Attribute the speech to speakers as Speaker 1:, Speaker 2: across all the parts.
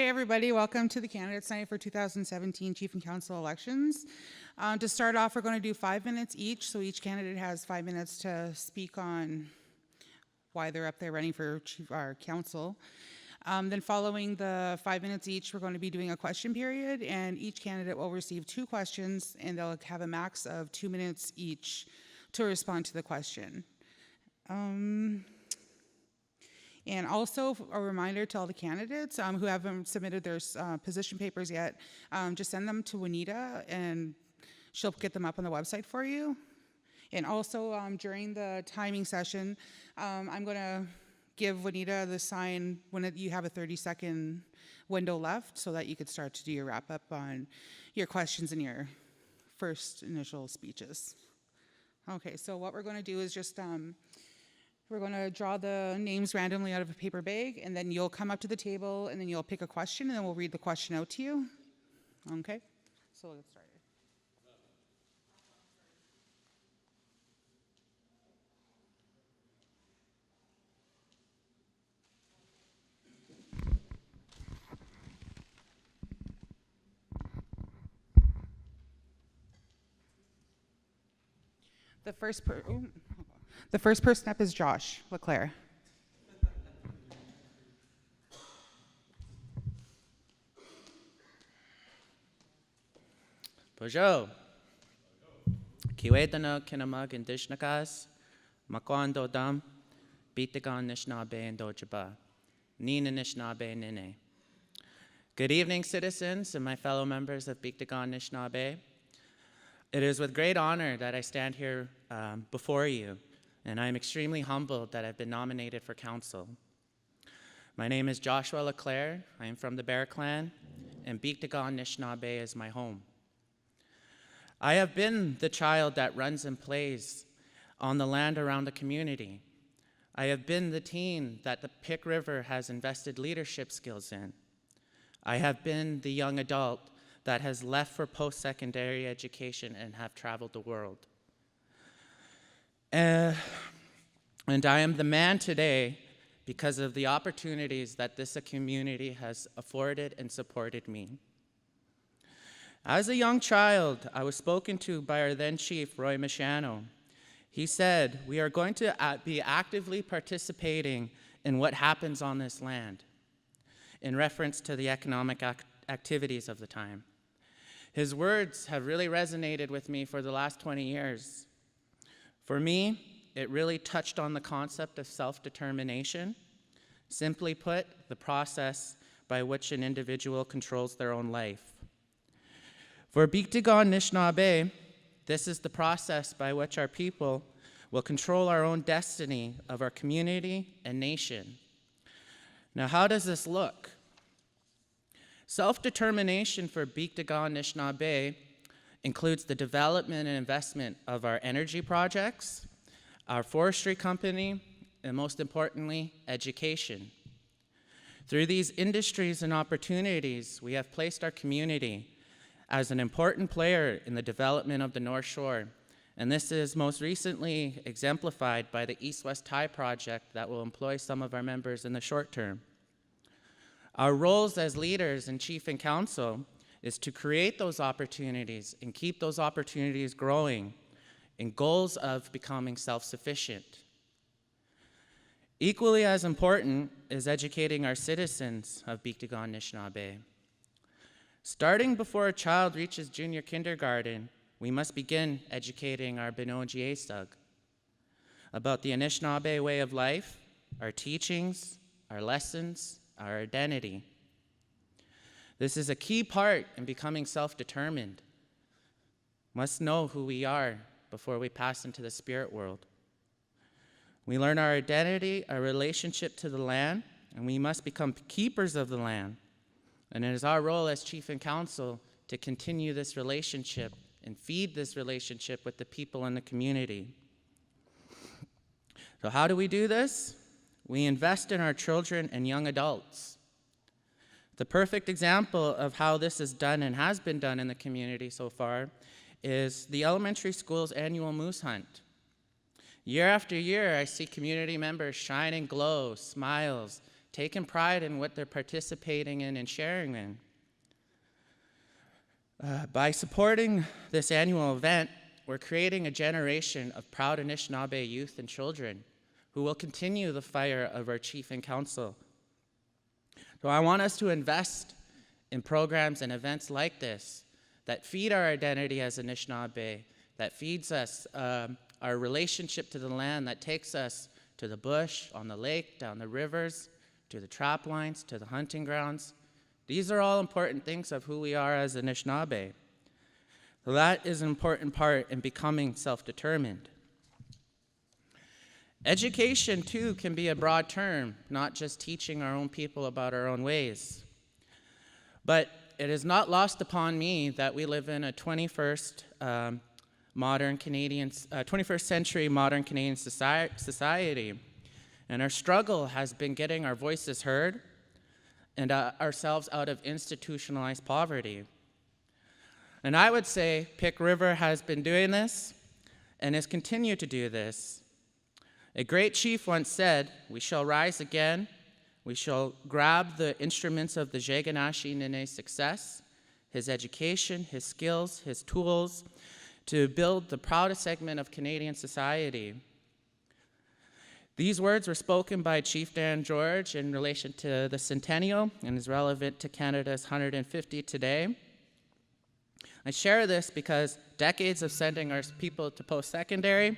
Speaker 1: Hey everybody, welcome to the Candidates Night for 2017 Chief and Council elections. To start off, we're going to do 5 minutes each, so each candidate has 5 minutes to speak on why they're up there running for chief or council. Then following the 5 minutes each, we're going to be doing a question period, and each candidate will receive 2 questions, and they'll have a max of 2 minutes each to respond to the question. And also a reminder to all the candidates who haven't submitted their position papers yet, just send them to Juanita and she'll get them up on the website for you. And also during the timing session, I'm gonna give Juanita the sign when you have a 30-second window left so that you could start to do your wrap up on your questions and your first initial speeches. Okay, so what we're gonna do is just, we're going to draw the names randomly out of a paper bag, and then you'll come up to the table, and then you'll pick a question, and then we'll read the question out to you. Okay? So we'll get started. The first person up is Josh LeClaire.
Speaker 2: Bonjour. Kiwedana kinamag indishnakas, makwando dam, bitagan nishnabe and dojaba, nina nishnabe nene. Good evening, citizens and my fellow members of Biktagan Nishnawbe. It is with great honor that I stand here before you, and I am extremely humbled that I've been nominated for council. My name is Joshua LeClaire. I am from the Bear Clan, and Biktagan Nishnawbe is my home. I have been the child that runs and plays on the land around the community. I have been the teen that the Pick River has invested leadership skills in. I have been the young adult that has left for post-secondary education and have traveled the world. And I am the man today because of the opportunities that this community has afforded and supported me. As a young child, I was spoken to by our then chief, Roy Michano. He said, "We are going to be actively participating in what happens on this land," in reference to the economic activities of the time. His words have really resonated with me for the last 20 years. For me, it really touched on the concept of self-determination. Simply put, the process by which an individual controls their own life. For Biktagan Nishnawbe, this is the process by which our people will control our own destiny of our community and nation. Now, how does this look? Self-determination for Biktagan Nishnawbe includes the development and investment of our energy projects, our forestry company, and most importantly, education. Through these industries and opportunities, we have placed our community as an important player in the development of the North Shore, and this is most recently exemplified by the East-West Tie project that will employ some of our members in the short term. Our roles as leaders and chief and council is to create those opportunities and keep those opportunities growing in goals of becoming self-sufficient. Equally as important is educating our citizens of Biktagan Nishnawbe. Starting before a child reaches junior kindergarten, we must begin educating our Binojiesug about the Anishinaabe way of life, our teachings, our lessons, our identity. This is a key part in becoming self-determined. Must know who we are before we pass into the spirit world. We learn our identity, our relationship to the land, and we must become keepers of the land. And it is our role as chief and council to continue this relationship and feed this relationship with the people in the community. So how do we do this? We invest in our children and young adults. The perfect example of how this is done and has been done in the community so far is the elementary school's annual moose hunt. Year after year, I see community members shine and glow, smiles, taken pride in what they're participating in and sharing in. By supporting this annual event, we're creating a generation of proud Anishinaabe youth and children who will continue the fire of our chief and council. So I want us to invest in programs and events like this that feed our identity as Anishinaabe, that feeds us our relationship to the land, that takes us to the bush, on the lake, down the rivers, to the trap lines, to the hunting grounds. These are all important things of who we are as Anishinaabe. So that is an important part in becoming self-determined. Education, too, can be a broad term, not just teaching our own people about our own ways. But it is not lost upon me that we live in a 21st century modern Canadian society. And our struggle has been getting our voices heard and ourselves out of institutionalized poverty. And I would say Pick River has been doing this and has continued to do this. A great chief once said, "We shall rise again. We shall grab the instruments of the Jaganashi Nene's success, his education, his skills, his tools, to build the proudest segment of Canadian society." These words were spoken by Chief Dan George in relation to the centennial and is relevant to Canada's 150 today. I share this because decades of sending our people to post-secondary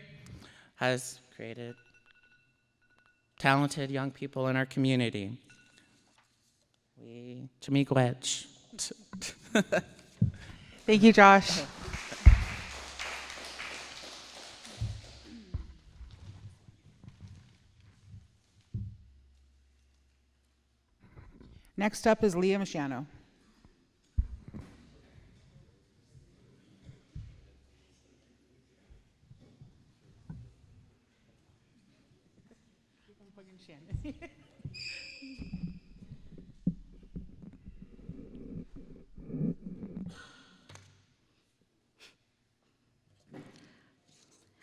Speaker 2: has created talented young people in our community.
Speaker 1: Thank you, Josh. Next up is Leah Michano.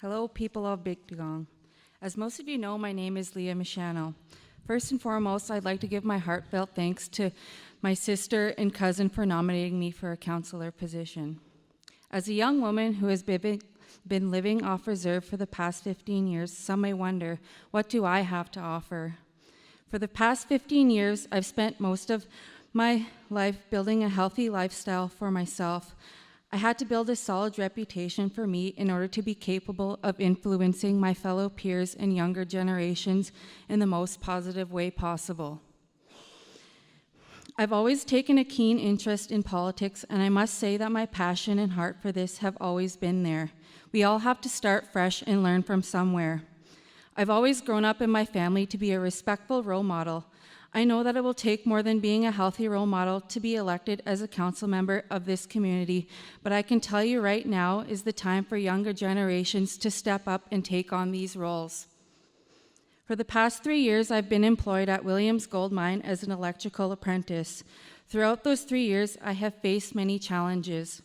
Speaker 3: Hello, people of Big Dugong. As most of you know, my name is Leah Michano. First and foremost, I'd like to give my heartfelt thanks to my sister and cousin for nominating me for a counselor position. As a young woman who has been living off reserve for the past 15 years, some may wonder, what do I have to offer? For the past 15 years, I've spent most of my life building a healthy lifestyle for myself. I had to build a solid reputation for me in order to be capable of influencing my fellow peers and younger generations in the most positive way possible. I've always taken a keen interest in politics, and I must say that my passion and heart for this have always been there. We all have to start fresh and learn from somewhere. I've always grown up in my family to be a respectful role model. I know that it will take more than being a healthy role model to be elected as a council member of this community, but I can tell you right now is the time for younger generations to step up and take on these roles. For the past 3 years, I've been employed at Williams Gold Mine as an electrical apprentice. Throughout those 3 years, I have faced many challenges.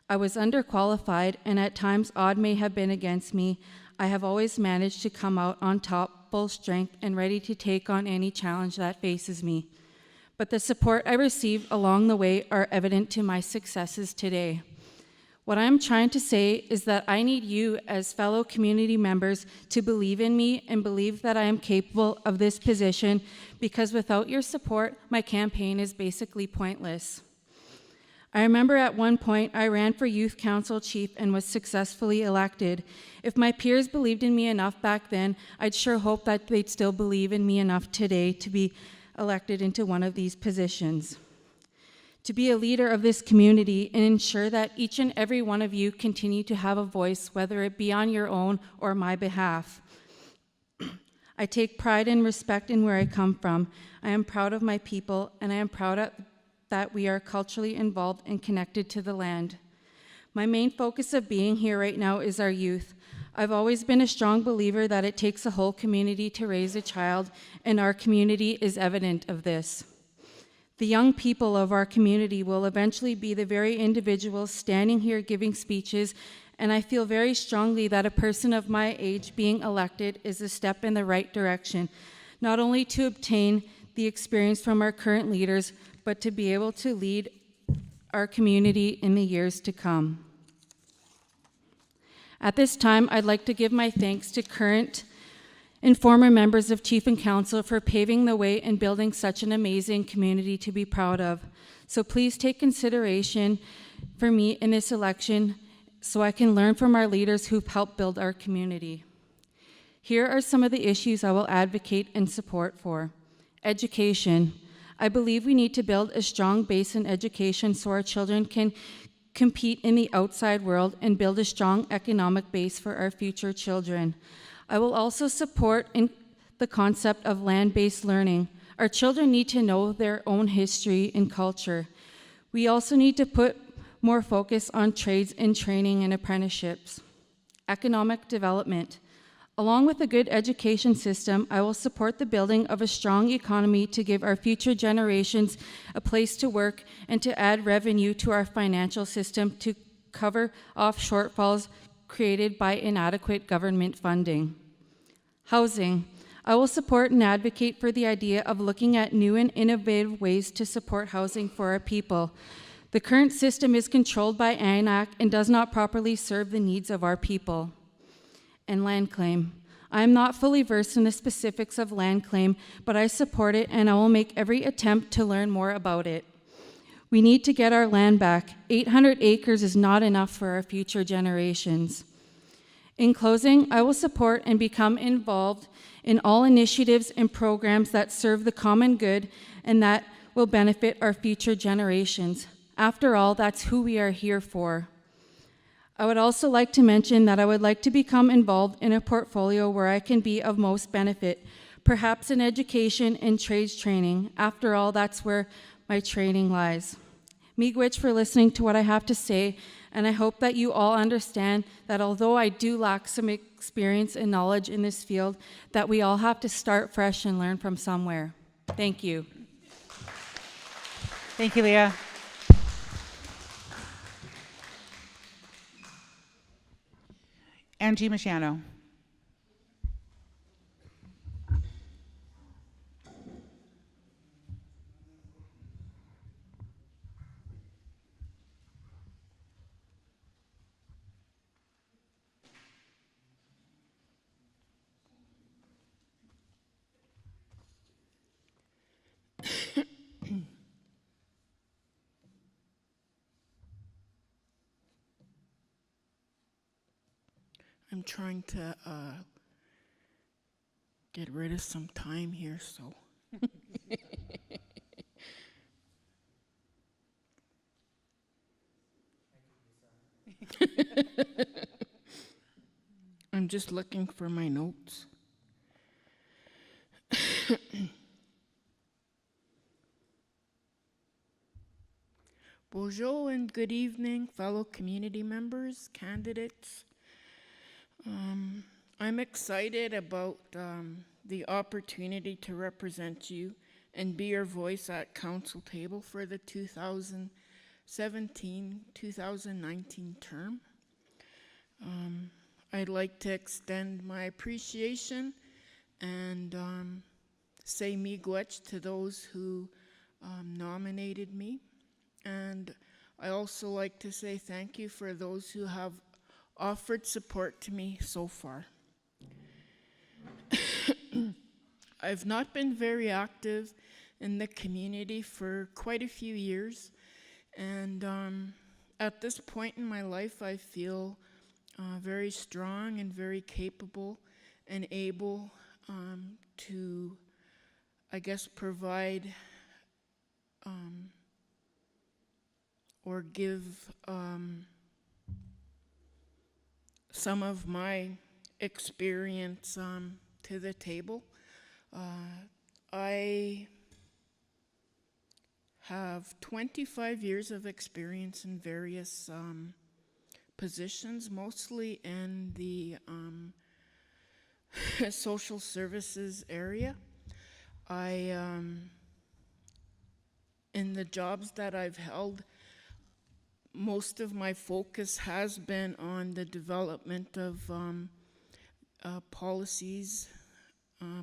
Speaker 3: I was underqualified, and at times odds may have been against me. I have always managed to come out on top, full strength and ready to take on any challenge that faces me. But the support I received along the way are evident to my successes today. What I'm trying to say is that I need you as fellow community members to believe in me and believe that I am capable of this position, because without your support, my campaign is basically pointless. I remember at one point I ran for youth council chief and was successfully elected. If my peers believed in me enough back then, I'd sure hope that they'd still believe in me enough today to be elected into one of these positions. To be a leader of this community and ensure that each and every one of you continue to have a voice, whether it be on your own or my behalf. I take pride and respect in where I come from. I am proud of my people, and I am proud that we are culturally involved and connected to the land. My main focus of being here right now is our youth. I've always been a strong believer that it takes a whole community to raise a child, and our community is evident of this. The young people of our community will eventually be the very individuals standing here giving speeches, and I feel very strongly that a person of my age being elected is a step in the right direction, not only to obtain the experience from our current leaders, but to be able to lead our community in the years to come. At this time, I'd like to give my thanks to current and former members of Chief and Council for paving the way and building such an amazing community to be proud of. So please take consideration for me in this election so I can learn from our leaders who've helped build our community. Here are some of the issues I will advocate and support for. Education. I believe we need to build a strong base in education so our children can compete in the outside world and build a strong economic base for our future children. I will also support the concept of land-based learning. Our children need to know their own history and culture. We also need to put more focus on trades and training and apprenticeships. Economic development. Along with a good education system, I will support the building of a strong economy to give our future generations a place to work and to add revenue to our financial system to cover off shortfalls created by inadequate government funding. Housing. I will support and advocate for the idea of looking at new and innovative ways to support housing for our people. The current system is controlled by ANAC and does not properly serve the needs of our people. And land claim. I am not fully versed in the specifics of land claim, but I support it and I will make every attempt to learn more about it. We need to get our land back. 800 acres is not enough for our future generations. In closing, I will support and become involved in all initiatives and programs that serve the common good and that will benefit our future generations. After all, that's who we are here for. I would also like to mention that I would like to become involved in a portfolio where I can be of most benefit, perhaps in education and trades training. After all, that's where my training lies. Miigwech for listening to what I have to say, and I hope that you all understand that although I do lack some experience and knowledge in this field, that we all have to start fresh and learn from somewhere. Thank you.
Speaker 4: Thank you, Leah.
Speaker 1: Angie Machano.
Speaker 5: I'm trying to get rid of some time here, so. I'm just looking for my notes. Bonjour and good evening, fellow community members, candidates. I'm excited about the opportunity to represent you and be your voice at council table for the 2017-2019 term. I'd like to extend my appreciation and say miigwech to those who nominated me. And I also like to say thank you for those who have offered support to me so far. I've not been very active in the community for quite a few years, and at this point in my life I feel very strong and very capable and able to, I guess, provide or give some of my experience to the table. I have 25 years of experience in various positions, mostly in the social services area. In the jobs that I've held, most of my focus has been on the development of policies,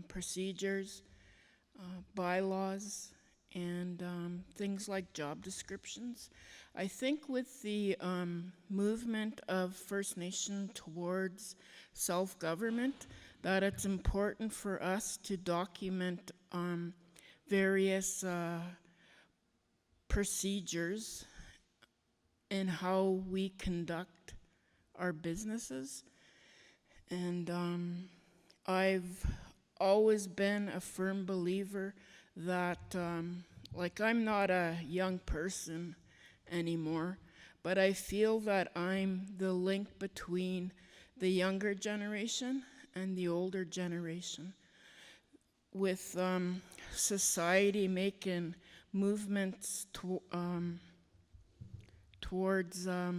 Speaker 5: procedures, bylaws and things like job descriptions. I think with the movement of First Nation towards self-government, that it's important for us to document various procedures in how we conduct our businesses. And I've always been a firm believer that, like, I'm not a young person anymore, but I feel that I'm the link between the younger generation and the older generation. With society making movements towards, I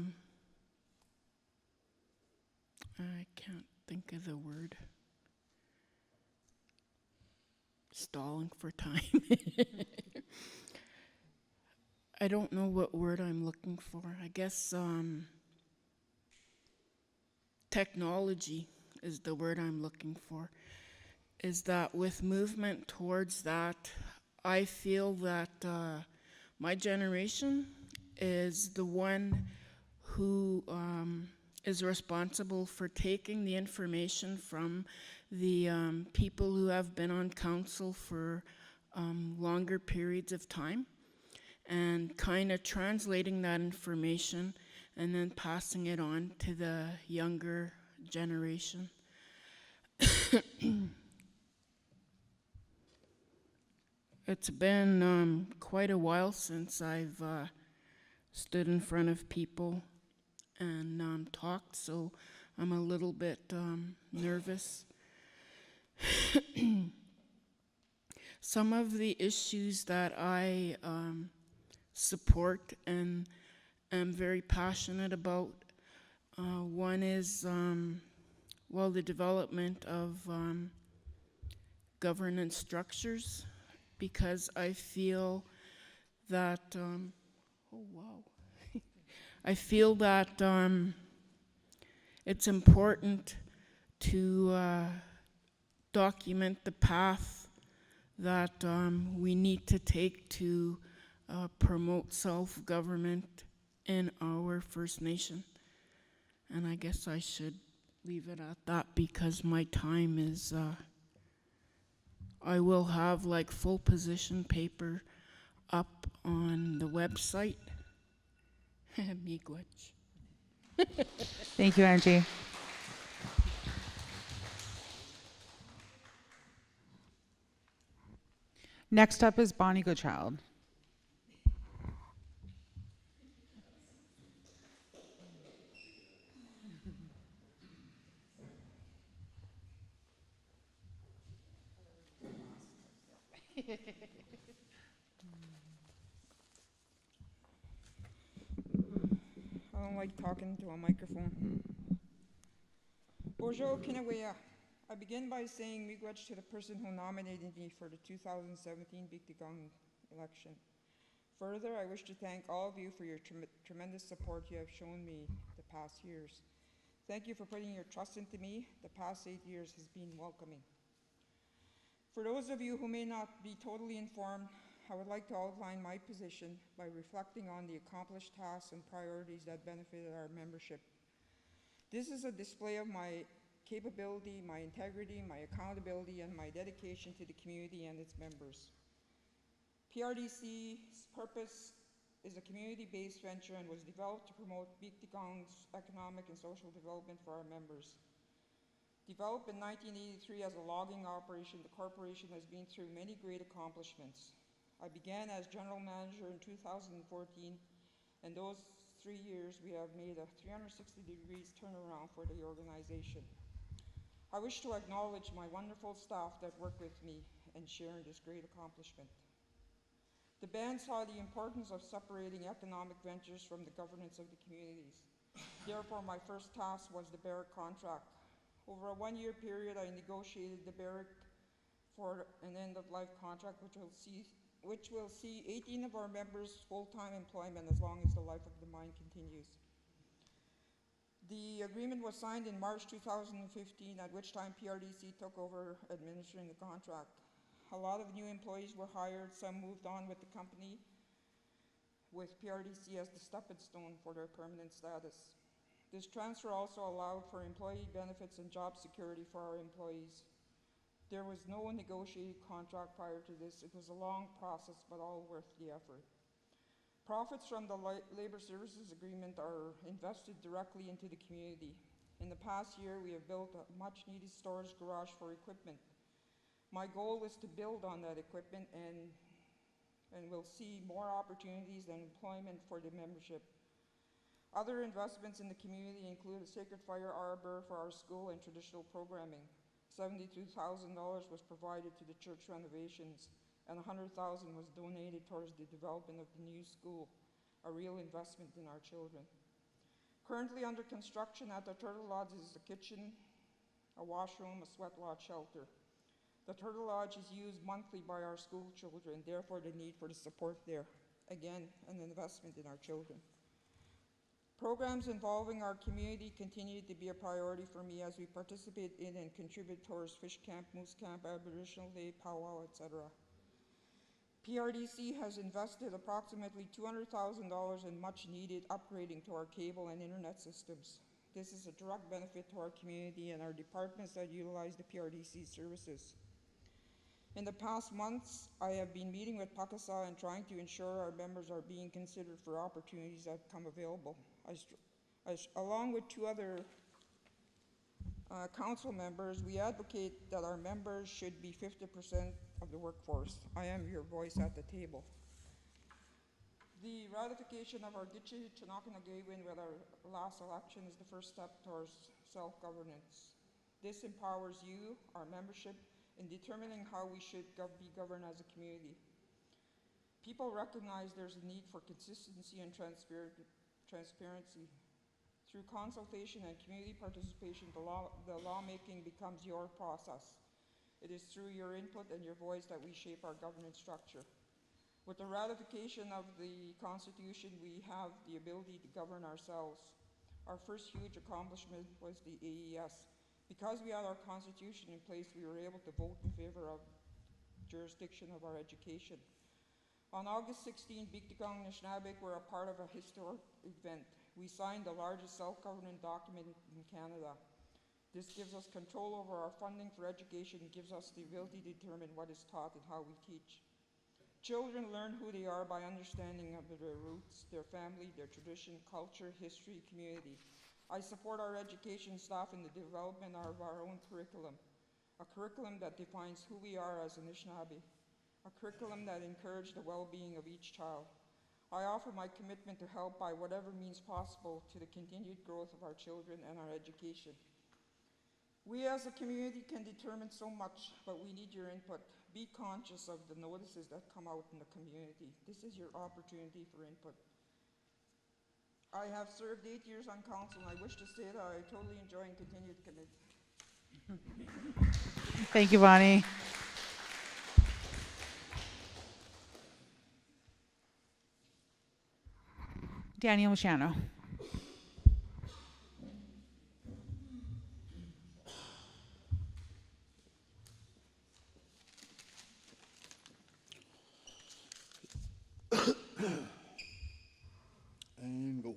Speaker 5: can't think of the word, stalling for time. I don't know what word I'm looking for. I guess technology is the word I'm looking for. Is that with movement towards that, I feel that my generation is the one who is responsible for taking the information from the people who have been on council for longer periods of time and kind of translating that information and then passing it on to the younger generation. It's been quite a while since I've stood in front of people and talked, so I'm a little bit nervous. Some of the issues that I support and am very passionate about, one is, well, the development of governance structures, because I feel that, oh wow, I feel that it's important to document the path that we need to take to promote self-government in our First Nation. And I guess I should leave it at that because my time is, I will have like full position paper up on the website. Miigwech.
Speaker 1: Thank you, Angie. Next up is Bonnie Goodchild.
Speaker 4: I don't like talking to a microphone. Bonjour, Kinawea. I begin by saying miigwech to the person who nominated me for the 2017 Biktigang election. Further, I wish to thank all of you for your tremendous support you have shown me the past years. Thank you for putting your trust into me. The past 8 years has been welcoming. For those of you who may not be totally informed, I would like to outline my position by reflecting on the accomplished tasks and priorities that benefited our membership. This is a display of my capability, my integrity, my accountability, and my dedication to the community and its members. PRDC's purpose is a community-based venture and was developed to promote Biktigang's economic and social development for our members. Developed in 1983 as a logging operation, the corporation has been through many great accomplishments. I began as general manager in 2014, and those 3 years we have made a 360 degrees turnaround for the organization. I wish to acknowledge my wonderful staff that work with me and share in this great accomplishment. The band saw the importance of separating economic ventures from the governance of the communities. Therefore, my first task was the barrack contract. Over a 1-year period, I negotiated the barrack for an end-of-life contract, which will see 18 of our members full-time employment as long as the life of the mine continues. The agreement was signed in March 2015, at which time PRDC took over administering the contract. A lot of new employees were hired, some moved on with the company, with PRDC as the stepping stone for their permanent status. This transfer also allowed for employee benefits and job security for our employees. There was no negotiated contract prior to this. It was a long process, but all worth the effort. Profits from the labor services agreement are invested directly into the community. In the past year, we have built a much-needed storage garage for equipment. My goal is to build on that equipment and we'll see more opportunities and employment for the membership. Other investments in the community include a Sacred Fire Arbor for our school and traditional programming. $72,000 was provided to the church renovations, and $100,000 was donated towards the development of the new school, a real investment in our children. Currently under construction at the Turtle Lodge is a kitchen, a washroom, a sweat lodge shelter. The Turtle Lodge is used monthly by our school children, therefore the need for the support there. Again, an investment in our children. Programs involving our community continue to be a priority for me as we participate in and contribute towards Fish Camp, Moose Camp, Aboriginal Day, Powwow, etc. PRDC has invested approximately $200,000 in much needed upgrading to our cable and internet systems. This is a direct benefit to our community and our departments that utilize the PRDC services. In the past months, I have been meeting with Pakasa and trying to ensure our members are being considered for opportunities that come available. Along with two other council members, we advocate that our members should be 50% of the workforce. I am your voice at the table. The ratification of our Gitche Chinakana-Gaywin with our last election is the first step towards self-governance. This empowers you, our membership, in determining how we should be governed as a community. People recognize there's a need for consistency and transparency. Through consultation and community participation, the lawmaking becomes your process. It is through your input and your voice that we shape our governance structure. With the ratification of the Constitution, we have the ability to govern ourselves. Our first huge accomplishment was the AES. Because we had our Constitution in place, we were able to vote in favor of jurisdiction of our education. On August 16, Biktikang Nishnabek were a part of a historic event. We signed the largest self-government document in Canada. This gives us control over our funding for education and gives us the ability to determine what is taught and how we teach. Children learn who they are by understanding of their roots, their family, their tradition, culture, history, community. I support our education staff in the development of our own curriculum, a curriculum that defines who we are as Anishinaabe, a curriculum that encourages the well-being of each child. I offer my commitment to help by whatever means possible to the continued growth of our children and our education. We as a community can determine so much, but we need your input. Be conscious of the notices that come out in the community. This is your opportunity for input. I have served 8 years on council, and I wish to say that I totally enjoy and continue to commit.
Speaker 1: Thank you, Bonnie. Daniel Machano.
Speaker 6: And go.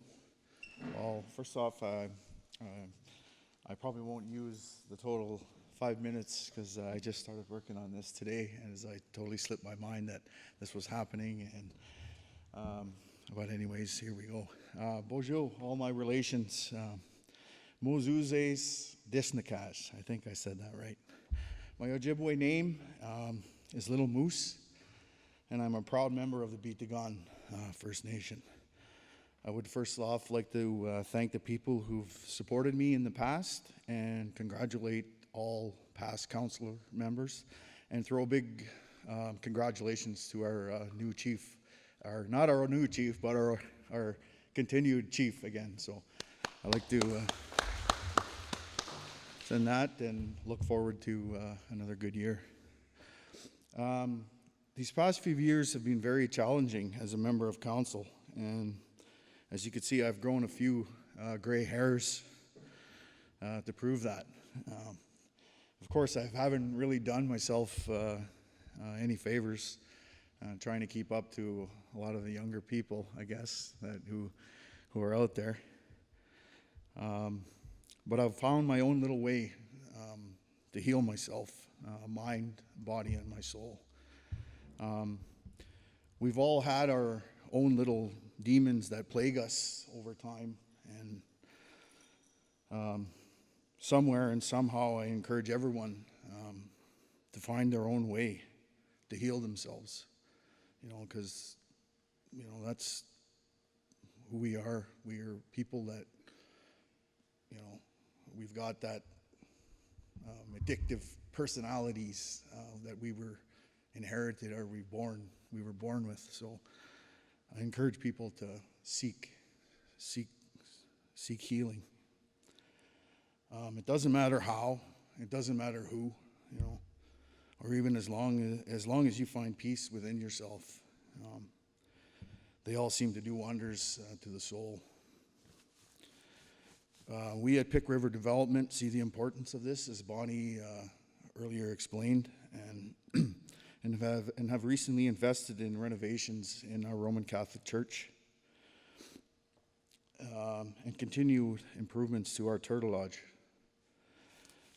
Speaker 6: Well, first off, I probably won't use the total 5 minutes because I just started working on this today, and as I totally slipped my mind that this was happening. And but anyways, here we go. Bonjour, all my relations. Mozuzes Disnakash. I think I said that right. My Ojibwe name is Little Moose, and I'm a proud member of the Bitigan First Nation. I would first off like to thank the people who've supported me in the past and congratulate all past council members and throw a big congratulations to our new chief, not our new chief, but our continued chief again. So I'd like to send that and look forward to another good year. These past few years have been very challenging as a member of council, and as you can see, I've grown a few gray hairs to prove that. Of course, I haven't really done myself any favors, trying to keep up to a lot of the younger people, I guess, who are out there. But I've found my own little way to heal myself, mind, body, and my soul. We've all had our own little demons that plague us over time, and somewhere and somehow I encourage everyone to find their own way to heal themselves, because that's who we are. We are people that we've got that addictive personalities that we were inherited, or we were born with. So I encourage people to seek healing. It doesn't matter how, it doesn't matter who, or even as long as you find peace within yourself. They all seem to do wonders to the soul. We at Pick River Development see the importance of this, as Bonnie earlier explained, and have recently invested in renovations in our Roman Catholic Church, and continued improvements to our Turtle Lodge.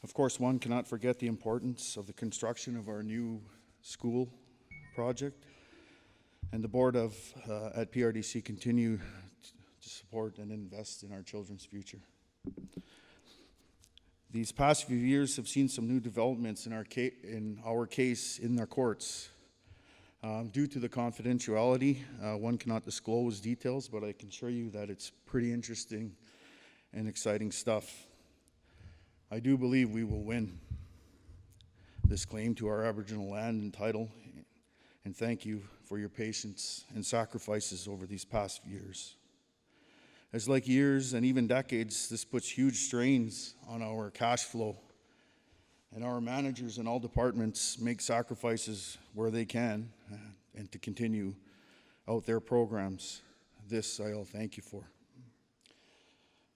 Speaker 6: Of course, one cannot forget the importance of the construction of our new school project, and the board at PRDC continue to support and invest in our children's future. These past few years have seen some new developments in our case in our courts. Due to the confidentiality, one cannot disclose details, but I can assure you that it's pretty interesting and exciting stuff. I do believe we will win this claim to our Aboriginal land and title, and thank you for your patience and sacrifices over these past years. As like years and even decades, this puts huge strains on our cash flow, and our managers in all departments make sacrifices where they can and to continue out their programs. This I all thank you for.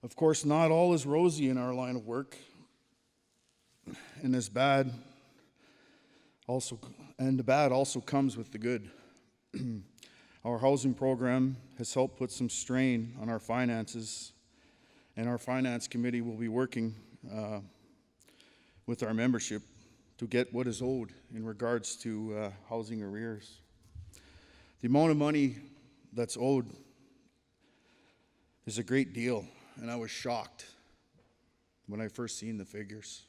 Speaker 6: Of course, not all is rosy in our line of work, and the bad also comes with the good. Our housing program has helped put some strain on our finances, and our finance committee will be working with our membership to get what is owed in regards to housing arrears. The amount of money that's owed is a great deal, and I was shocked when I first seen the figures.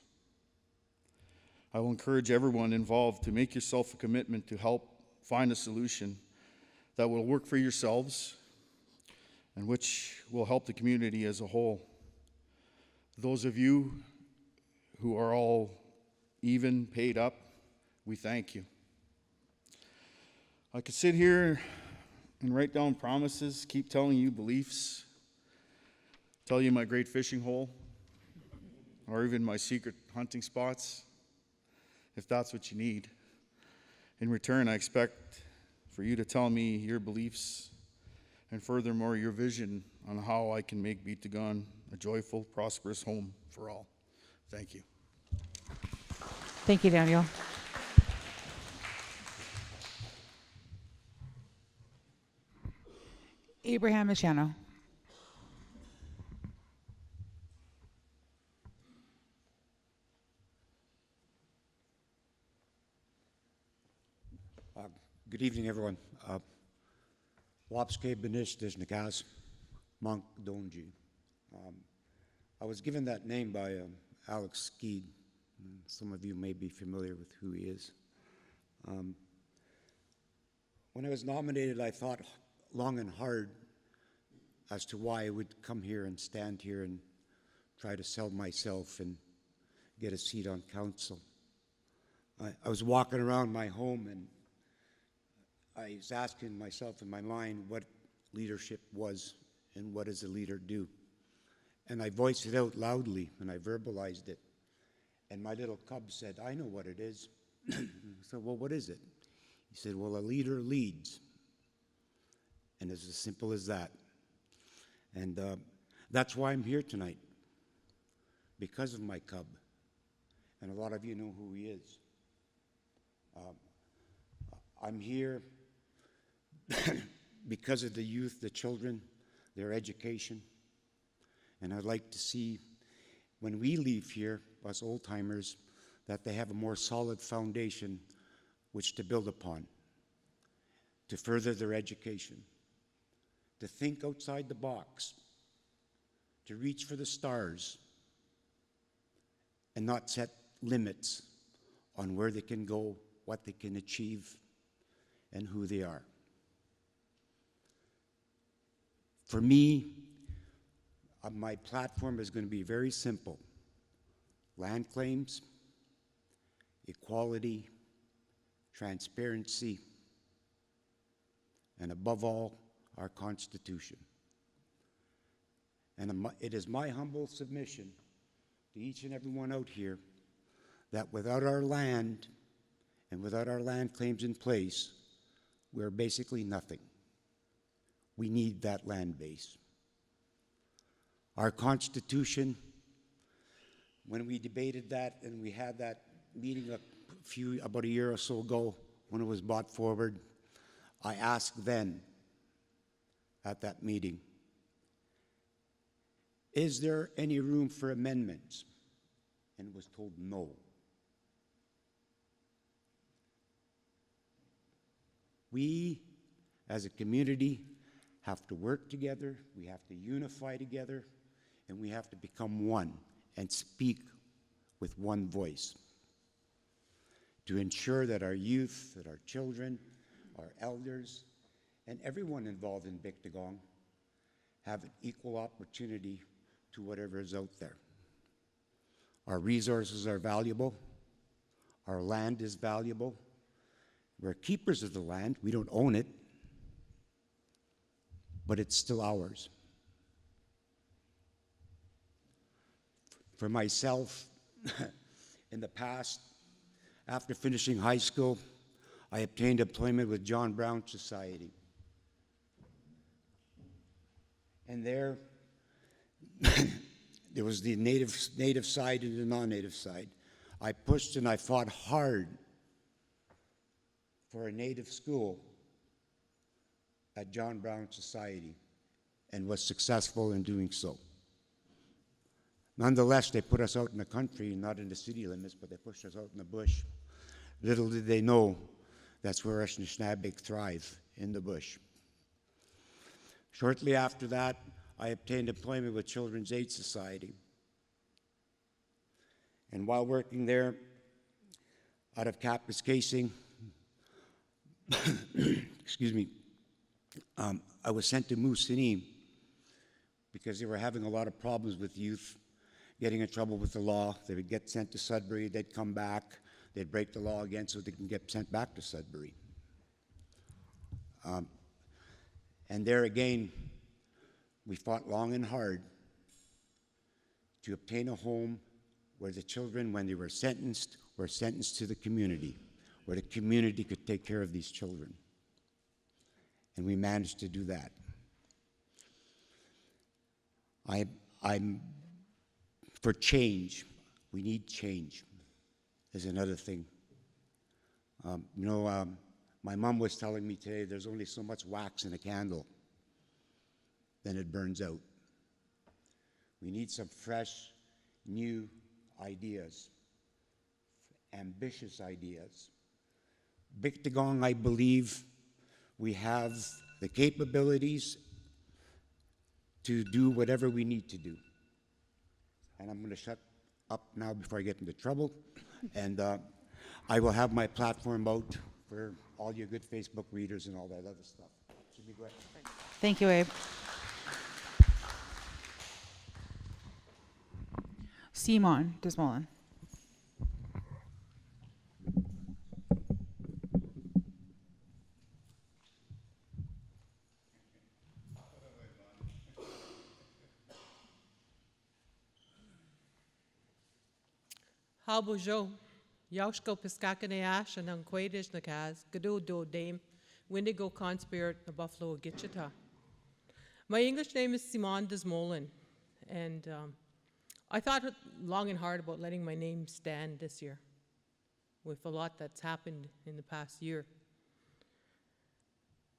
Speaker 6: I will encourage everyone involved to make yourself a commitment to help find a solution that will work for yourselves and which will help the community as a whole. Those of you who are all even paid up, we thank you. I could sit here and write down promises, keep telling you beliefs, tell you my great fishing hole, or even my secret hunting spots, if that's what you need. In return, I expect for you to tell me your beliefs and furthermore your vision on how I can make Beat to Gone a joyful, prosperous home for all. Thank you.
Speaker 1: Thank you, Daniel. Abraham Michano.
Speaker 7: Good evening, everyone. Wapske Benish Dishnakas, Monk Donji. I was given that name by Alex Skeed. Some of you may be familiar with who he is. When I was nominated, I thought long and hard as to why I would come here and stand here and try to sell myself and get a seat on council. I was walking around my home and I was asking myself in my mind what leadership was and what does a leader do. And I voiced it out loudly and I verbalized it. And my little cub said, I know what it is. I said, well, what is it? He said, well, a leader leads. And it's as simple as that. And that's why I'm here tonight, because of my cub. And a lot of you know who he is. I'm here because of the youth, the children, their education. And I'd like to see, when we leave here, us old-timers, that they have a more solid foundation which to build upon, to further their education, to think outside the box, to reach for the stars, and not set limits on where they can go, what they can achieve, and who they are. For me, my platform is going to be very simple. Land claims, equality, transparency, and above all, our Constitution. And it is my humble submission to each and every one out here that without our land and without our land claims in place, we're basically nothing. We need that land base. Our Constitution, when we debated that and we had that meeting about a year or so ago when it was brought forward, I asked then at that meeting, is there any room for amendments? And was told no. We, as a community, have to work together, we have to unify together, and we have to become one and speak with one voice to ensure that our youth, that our children, our elders, and everyone involved in Bictigong have an equal opportunity to whatever is out there. Our resources are valuable. Our land is valuable. We're keepers of the land. We don't own it, but it's still ours. For myself, in the past, after finishing high school, I obtained employment with John Brown Society. And there was the native side and the non-native side. I pushed and I fought hard for a native school at John Brown Society and was successful in doing so. Nonetheless, they put us out in the country, not in the city limits, but they pushed us out in the bush. Little did they know that's where us Nishnabeg thrive, in the bush. Shortly after that, I obtained employment with Children's Aid Society. And while working there, out of Kapuskasing, excuse me, I was sent to Moosonee because they were having a lot of problems with youth, getting in trouble with the law. They would get sent to Sudbury, they'd come back, they'd break the law again so they can get sent back to Sudbury. And there again, we fought long and hard to obtain a home where the children, when they were sentenced to the community, where the community could take care of these children. And we managed to do that. I'm for change. We need change, is another thing. My mom was telling me today there's only so much wax in a candle, then it burns out. We need some fresh, new ideas, ambitious ideas. Bictigong, I believe we have the capabilities to do whatever we need to do. And I'm going to shut up now before I get into trouble. And I will have my platform out for all your good Facebook readers and all that other stuff. Should be great.
Speaker 1: Thank you, Abe. Simon Desmoulin.
Speaker 8: Halbo Yaushko Piscacane Ash and Unquadish Nakaz, Gado Do Dame, Windigo Conspirat, the Buffalo Gitchita. My English name is Simon Desmoulin, and I thought long and hard about letting my name stand this year with a lot that's happened in the past year.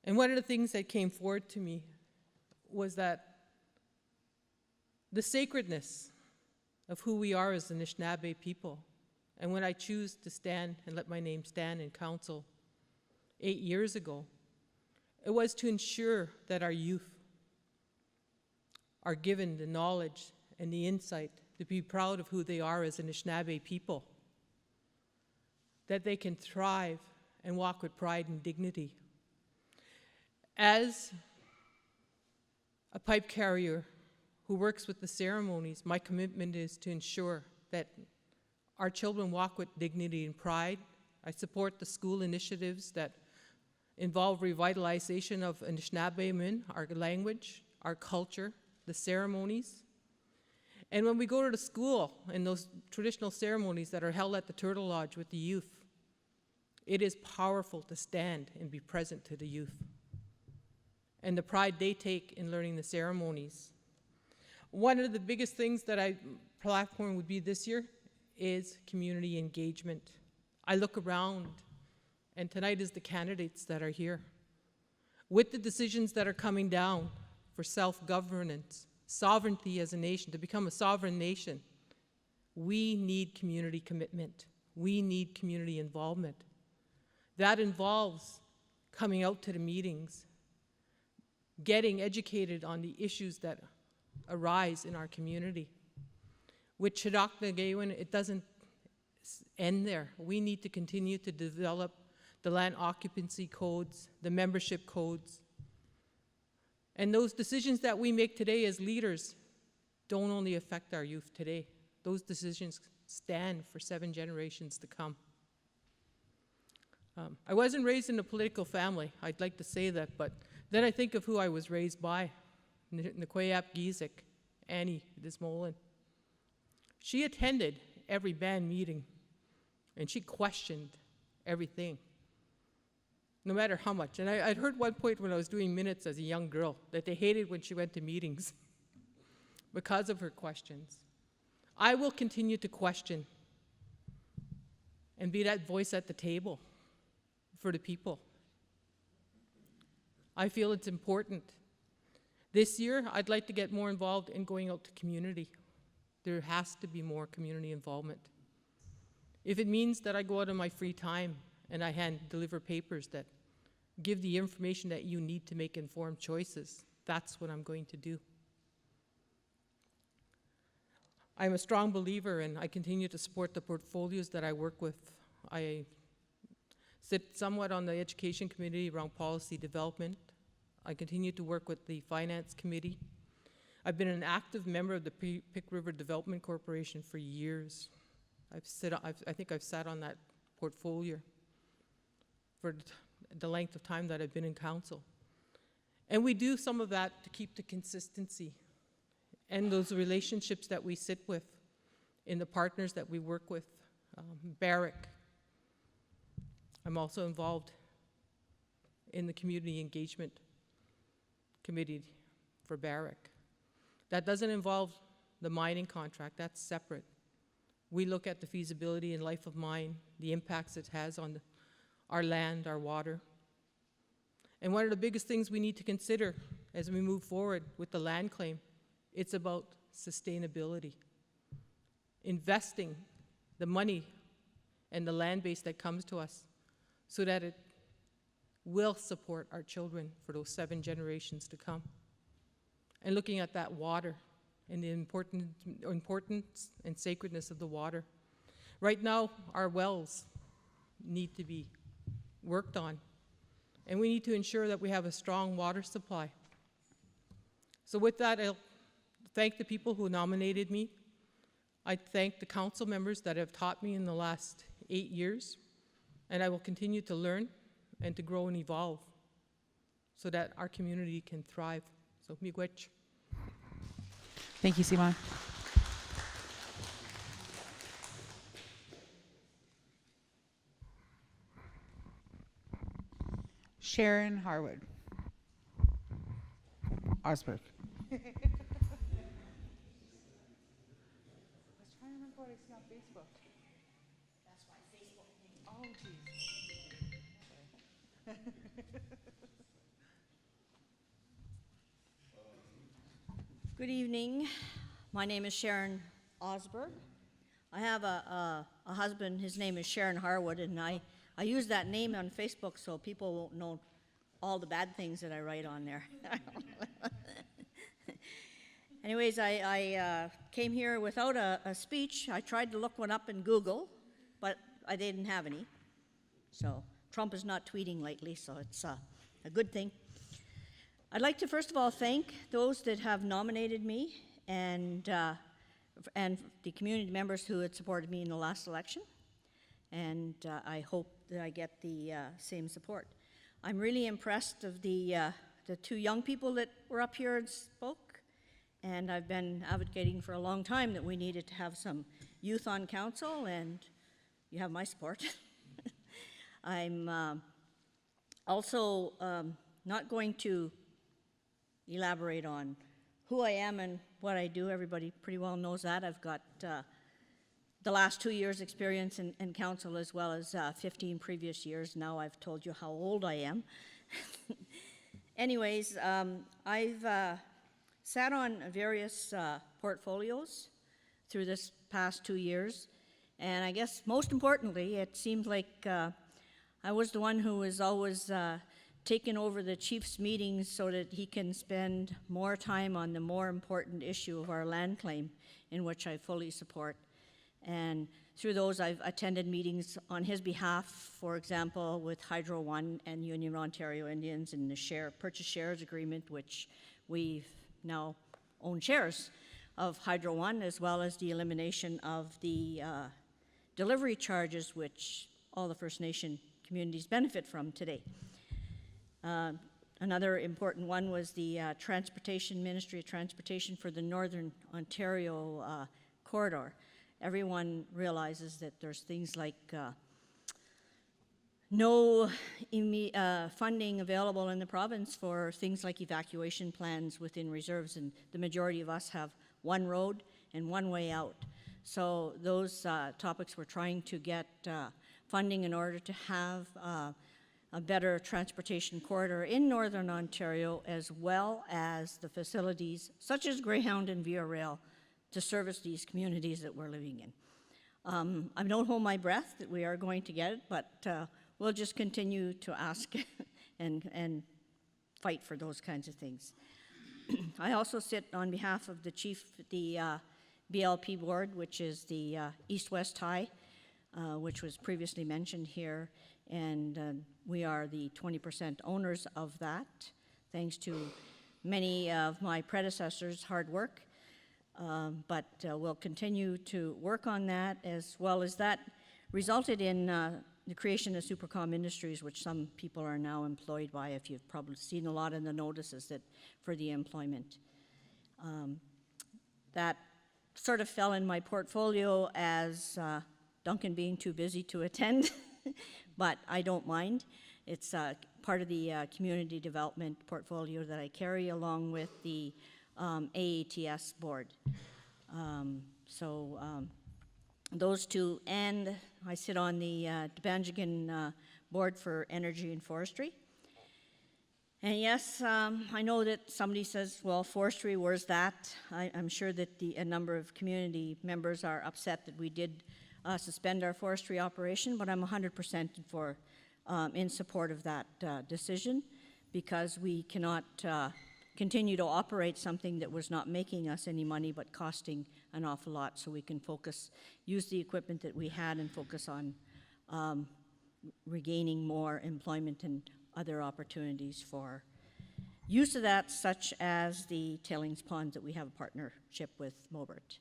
Speaker 8: And one of the things that came forward to me was that the sacredness of who we are as the Anishinaabe people. And when I choose to stand and let my name stand in council 8 years ago, it was to ensure that our youth are given the knowledge and the insight to be proud of who they are as Anishinaabe people, that they can thrive and walk with pride and dignity. As a pipe carrier who works with the ceremonies, my commitment is to ensure that our children walk with dignity and pride. I support the school initiatives that involve revitalization of Anishinaabe, our language, our culture, the ceremonies. And when we go to the school and those traditional ceremonies that are held at the Turtle Lodge with the youth, it is powerful to stand and be present to the youth and the pride they take in learning the ceremonies. One of the biggest things that I platform would be this year is community engagement. I look around, and tonight is the candidates that are here. With the decisions that are coming down for self-governance, sovereignty as a nation, to become a sovereign nation, we need community commitment. We need community involvement. That involves coming out to the meetings, getting educated on the issues that arise in our community. With Chidaknagawin, it doesn't end there. We need to continue to develop the land occupancy codes, the membership codes. And those decisions that we make today as leaders don't only affect our youth today. Those decisions stand for 7 generations to come. I wasn't raised in a political family. I'd like to say that, but then I think of who I was raised by. Nikwayap Gizik, Annie Dismolin. She attended every band meeting, and she questioned everything, no matter how much. And I'd heard one point when I was doing minutes as a young girl that they hated when she went to meetings because of her questions. I will continue to question and be that voice at the table for the people. I feel it's important. This year, I'd like to get more involved in going out to community. There has to be more community involvement. If it means that I go out in my free time and I deliver papers that give the information that you need to make informed choices, that's what I'm going to do. I'm a strong believer, and I continue to support the portfolios that I work with. I sit somewhat on the education committee around policy development. I continue to work with the finance committee. I've been an active member of the Pick River Development Corporation for years. I think I've sat on that portfolio for the length of time that I've been in council. And we do some of that to keep the consistency and those relationships that we sit with in the partners that we work with. Barrick. I'm also involved in the community engagement committee for Barrick. That doesn't involve the mining contract, that's separate. We look at the feasibility and life of mine, the impacts it has on our land, our water. And one of the biggest things we need to consider as we move forward with the land claim, it's about sustainability. Investing the money and the land base that comes to us so that it will support our children for those 7 generations to come. And looking at that water and the importance and sacredness of the water. Right now, our wells need to be worked on, and we need to ensure that we have a strong water supply. So with that, I'll thank the people who nominated me. I thank the council members that have taught me in the last 8 years, and I will continue to learn and to grow and evolve so that our community can thrive. So, miigwech.
Speaker 1: Thank you, Simon. Sharon Harwood. Osberg. I was trying to remember what I see on Facebook. That's why Facebook. Oh, geez.
Speaker 9: Good evening. My name is Sharon Osberg. I have a husband, his name is Sharon Harwood, and I use that name on Facebook so people won't know all the bad things that I write on there. Anyways, I came here without a speech. I tried to look one up in Google, but I didn't have any. So Trump is not tweeting lately, so it's a good thing. I'd like to first of all thank those that have nominated me and the community members who had supported me in the last election. And I hope that I get the same support. I'm really impressed of the two young people that were up here and spoke. And I've been advocating for a long time that we needed to have some youth on council, and you have my support. I'm also not going to elaborate on who I am and what I do. Everybody pretty well knows that. I've got the last 2 years' experience in council as well as 15 previous years. Now I've told you how old I am. Anyways, I've sat on various portfolios through this past 2 years, and I guess most importantly, it seemed like I was the one who was always taking over the chief's meetings so that he can spend more time on the more important issue of our land claim, in which I fully support. And through those, I've attended meetings on his behalf, for example, with Hydro One and Union Ontario Indians in the purchase shares agreement, which we've now own shares of Hydro One, as well as the elimination of the delivery charges, which all the First Nation communities benefit from today. Another important one was the Ministry of Transportation for the Northern Ontario corridor. Everyone realizes that there's things like no funding available in the province for things like evacuation plans within reserves, and the majority of us have one road and one way out. So those topics we're trying to get funding in order to have a better transportation corridor in Northern Ontario, as well as the facilities such as Greyhound and Via Rail to service these communities that we're living in. I don't hold my breath that we are going to get it, but we'll just continue to ask and fight for those kinds of things. I also sit on behalf of the chief, the BLP board, which is the East-West Tie, which was previously mentioned here, and we are the 20% owners of that, thanks to many of my predecessors' hard work. But we'll continue to work on that, as well as that resulted in the creation of Supercom Industries, which some people are now employed by, if you've probably seen a lot in the notices that for the employment. That sort of fell in my portfolio as Duncan being too busy to attend, but I don't mind. It's part of the community development portfolio that I carry along with the AATS board. Those two, and I sit on the Banjigan board for energy and forestry. And yes, I know that somebody says, well, forestry, where's that? I'm sure that a number of community members are upset that we did suspend our forestry operation, but I'm 100% in support of that decision, because we cannot continue to operate something that was not making us any money but costing an awful lot, so we can use the equipment that we had and focus on regaining more employment and other opportunities for use of that, such as the tailings ponds that we have a partnership with Mobert.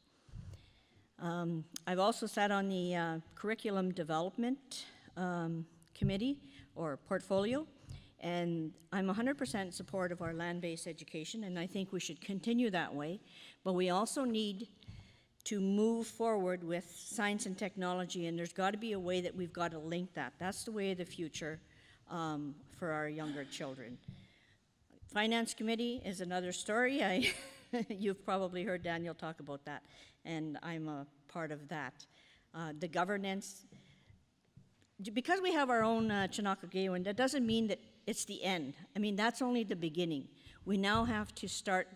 Speaker 9: I've also sat on the curriculum development committee or portfolio, and I'm 100% in support of our land-based education, and I think we should continue that way, but we also need to move forward with science and technology, and there's got to be a way that we've got to link that. That's the way of the future for our younger children. Finance committee is another story. You've probably heard Daniel talk about that, and I'm a part of that. The governance, because we have our own Chinakagewan, that doesn't mean that it's the end. I mean, that's only the beginning. We now have to start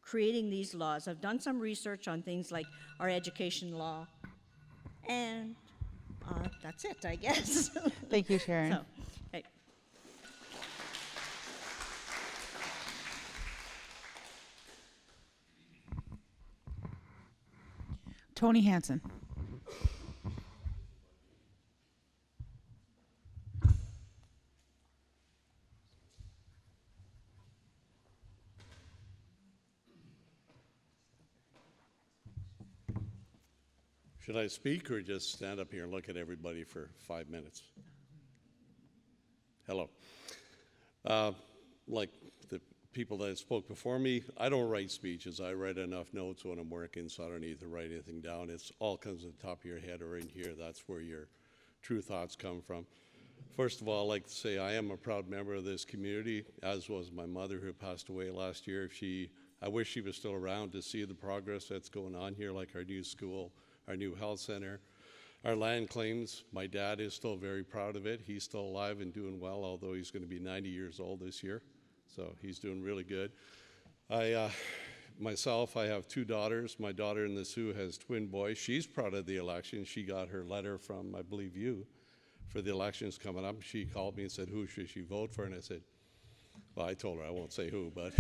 Speaker 9: creating these laws. I've done some research on things like our education law, and that's it, I guess.
Speaker 1: Thank you, Sharon.
Speaker 9: So, okay.
Speaker 1: Tony Hansen.
Speaker 10: Should I speak or just stand up here and look at everybody for 5 minutes? Hello. Like the people that spoke before me, I don't write speeches. I write enough notes when I'm working, so I don't need to write anything down. It's all comes to the top of your head or in here. That's where your true thoughts come from. First of all, I'd like to say I am a proud member of this community, as was my mother who passed away last year. I wish she was still around to see the progress that's going on here, like our new school, our new health center, our land claims. My dad is still very proud of it. He's still alive and doing well, although he's going to be 90 years old this year. So he's doing really good. Myself, I have 2 daughters. My daughter in the Sioux has twin boys. She's proud of the election. She got her letter from, I believe, you for the elections coming up. She called me and said, who should she vote for? And I said, well, I told her I won't say who, but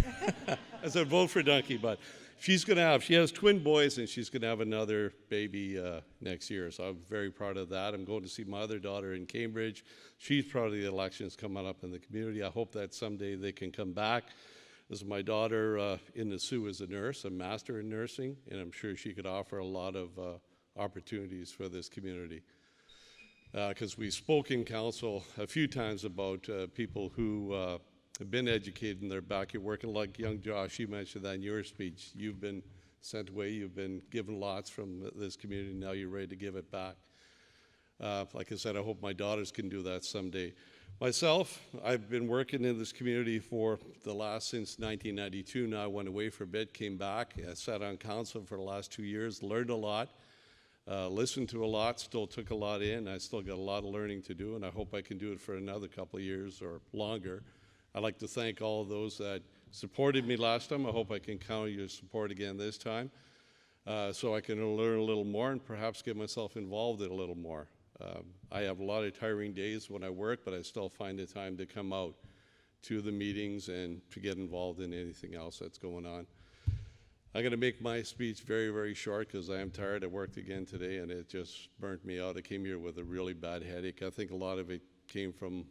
Speaker 10: I said vote for Donkey. But she has twin boys, and she's going to have another baby next year. So I'm very proud of that. I'm going to see my other daughter in Cambridge. She's proud of the elections coming up in the community. I hope that someday they can come back. As my daughter in the Sioux is a nurse, a master in nursing, and I'm sure she could offer a lot of opportunities for this community. Because we spoke in council a few times about people who have been educated and they're back here working, like young Josh, you mentioned that in your speech. You've been sent away, you've been given lots from this community, now you're ready to give it back. Like I said, I hope my daughters can do that someday. Myself, I've been working in this community since 1992. Now I went away for a bit, came back. I sat on council for the last 2 years, learned a lot, listened to a lot, still took a lot in. I still got a lot of learning to do, and I hope I can do it for another couple of years or longer. I'd like to thank all of those that supported me last time. I hope I can count on your support again this time, so I can learn a little more and perhaps get myself involved in a little more. I have a lot of tiring days when I work, but I still find the time to come out to the meetings and to get involved in anything else that's going on. I'm going to make my speech very, very short because I am tired. I worked again today and it just burnt me out. I came here with a really bad headache. I think a lot of it came from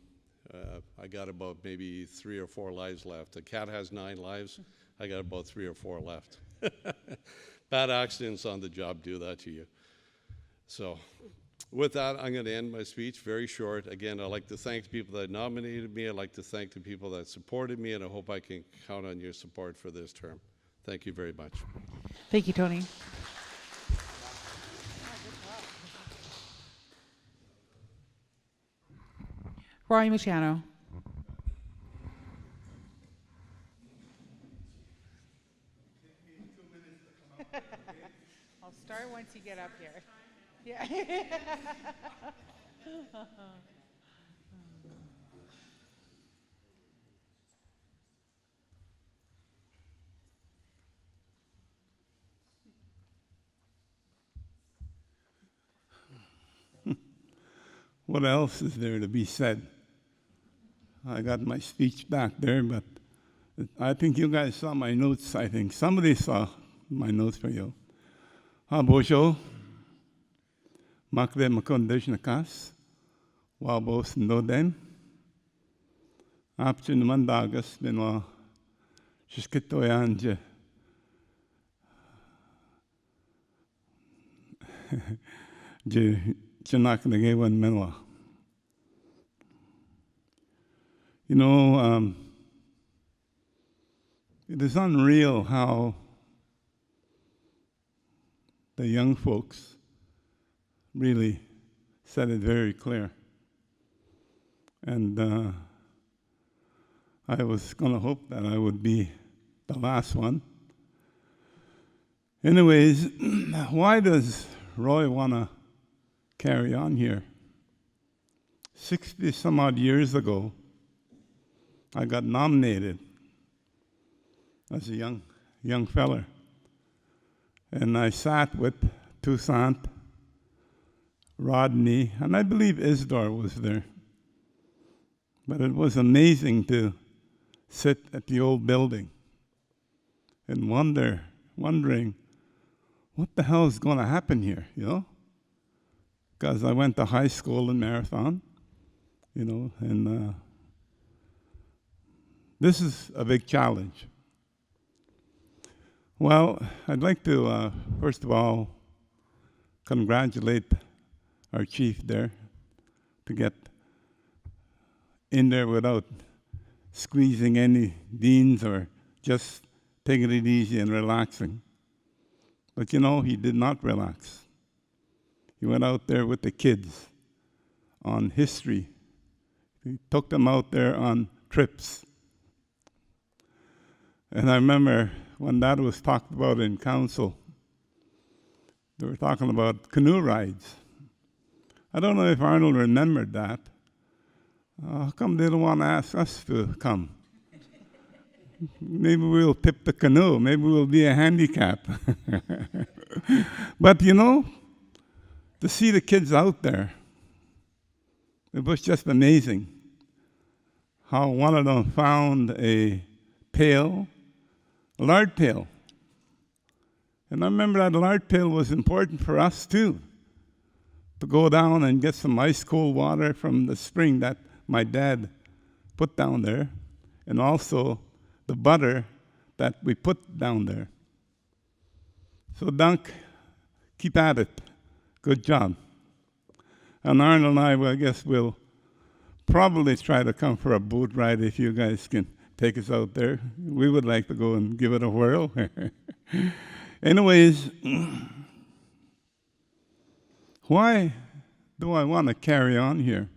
Speaker 10: I got about maybe 3 or 4 lives left. A cat has 9 lives. I got about 3 or 4 left. Bad accidents on the job do that to you. So with that, I'm going to end my speech very short. Again, I'd like to thank the people that nominated me. I'd like to thank the people that supported me, and I hope I can count on your support for this term. Thank you very much.
Speaker 1: Thank you, Tony. Roy Michiano. I'll start once you get up here. Yeah.
Speaker 11: What else is there to be said? I got my speech back there, but I think you guys saw my notes. I think somebody saw my notes for you. Bojo, makde makondesh nakas, wabos noden. Apche naman dagas benwa shiskitoyanje. Je chanak nagewan menwa. You know, it is unreal how the young folks really said it very clear. And I was going to hope that I would be the last one. Anyways, why does Roy want to carry on here? 60 some odd years ago, I got nominated as a young young feller. And I sat with Toussaint, Rodney, and I believe Isidore was there. But it was amazing to sit at the old building and wondering what the hell is going to happen here, you know? Because I went to high school in Marathon, you know, and this is a big challenge. Well, I'd like to, first of all, congratulate our chief there to get in there without squeezing any beans or just taking it easy and relaxing. But you know, he did not relax. He went out there with the kids on history. He took them out there on trips. And I remember when that was talked about in council, they were talking about canoe rides. I don't know if Arnold remembered that. How come they don't want to ask us to come? Maybe we'll tip the canoe. Maybe we'll be a handicap. But you know, to see the kids out there, it was just amazing how one of them found a pail, a lard pail. And I remember that lard pail was important for us too, to go down and get some ice cold water from the spring that my dad put down there, and also the butter that we put down there. So Dunk, keep at it. Good job. And Arnold and I, well, I guess we'll probably try to come for a boat ride if you guys can take us out there. We would like to go and give it a whirl. Anyways, why do I want to carry on here?